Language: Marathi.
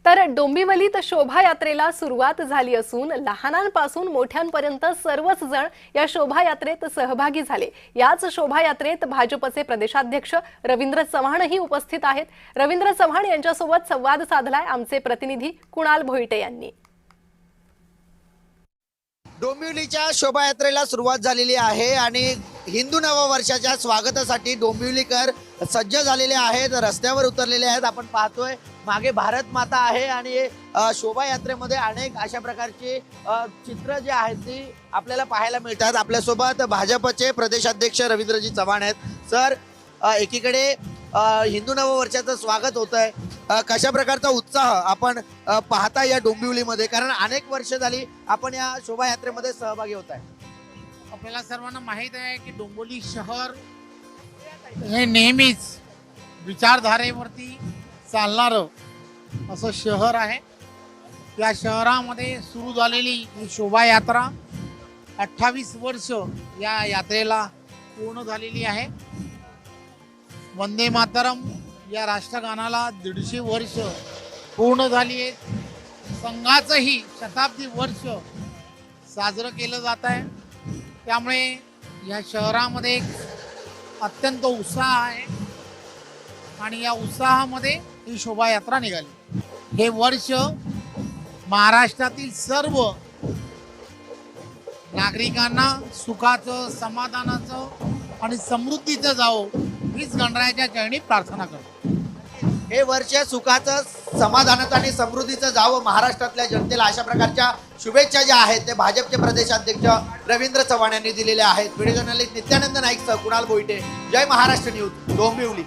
तर डोंबिवलीत शोभायात्रेला सुरुवात झाली असून लहानांपासून मोठ्यांपर्यंत सर्वच जण या शोभायात्रेत सहभागी झाले। याच शोभायात्रेत भाजपचे प्रदेशाध्यक्ष रवींद्र चव्हाणही उपस्थित आहेत। रवींद्र चव्हाण यांच्यासोबत संवाद साधलाय आमचे प्रतिनिधी कुणाल भोईटे यांनी। डोंबिवलीच्या शोभायात्रेला सुरुवात झालेली आहे आणि हिंदू नववर्षाच्या स्वागतासाठी डोंबिवलीकर सज्ज झालेले आहेत, रस्त्यावर उतरलेले आहेत। आपण पाहतोय मागे भारत माता आहे आणि शोभायात्रेमध्ये अनेक अशा प्रकारची चित्र जे आहेत ती आपल्याला पाहायला मिळतात। आपल्यासोबत भाजपचे प्रदेशाध्यक्ष रवींद्रजी चव्हाण आहेत। सर, एकीकडे हिंदू नववर्षाचं स्वागत होत आहे, कशा प्रकारचा उत्साह आपण पाहता या डोंबिवलीमध्ये, कारण अनेक वर्ष झाली आपण या शोभायात्रेमध्ये सहभागी होत आहे। आपल्याला सर्वांना माहित आहे की डोंबिवली शहर हे नेहमीच विचारधारेवरती चालणारं असं शहर आहे। या शहरामध्ये सुरू झालेली ही शोभायात्रा 28 वर्ष या यात्रेला पूर्ण झालेली आहे। वंदे मातरम या राष्ट्रगानाला 150 वर्ष पूर्ण झाली आहेत। संघाचंही शताब्दी वर्ष साजरं केलं जात आहे। त्यामुळे या शहरामध्ये एक अत्यंत उत्साह आहे आणि या उत्साहामध्ये ही शोभायात्रा निघाली। हे वर्ष महाराष्ट्रातील सर्व नागरिकांना सुखाचं, समाधानाचं आणि समृद्धीचं जावं हीच गणरायाच्या चरणी प्रार्थना करतो। हे वर्ष सुखाचं, समाधानाचं आणि समृद्धीचं जावं महाराष्ट्रातल्या जनतेला, अशा प्रकारच्या शुभेच्छा ज्या आहेत ते भाजपचे प्रदेशाध्यक्ष रवींद्र चव्हाण यांनी दिलेल्या आहेत। व्हिडिओ जर्नलिस्ट नित्यानंद नाईक सह कुणाल भोईटे, जय महाराष्ट्र न्यूज, डोंबिवली।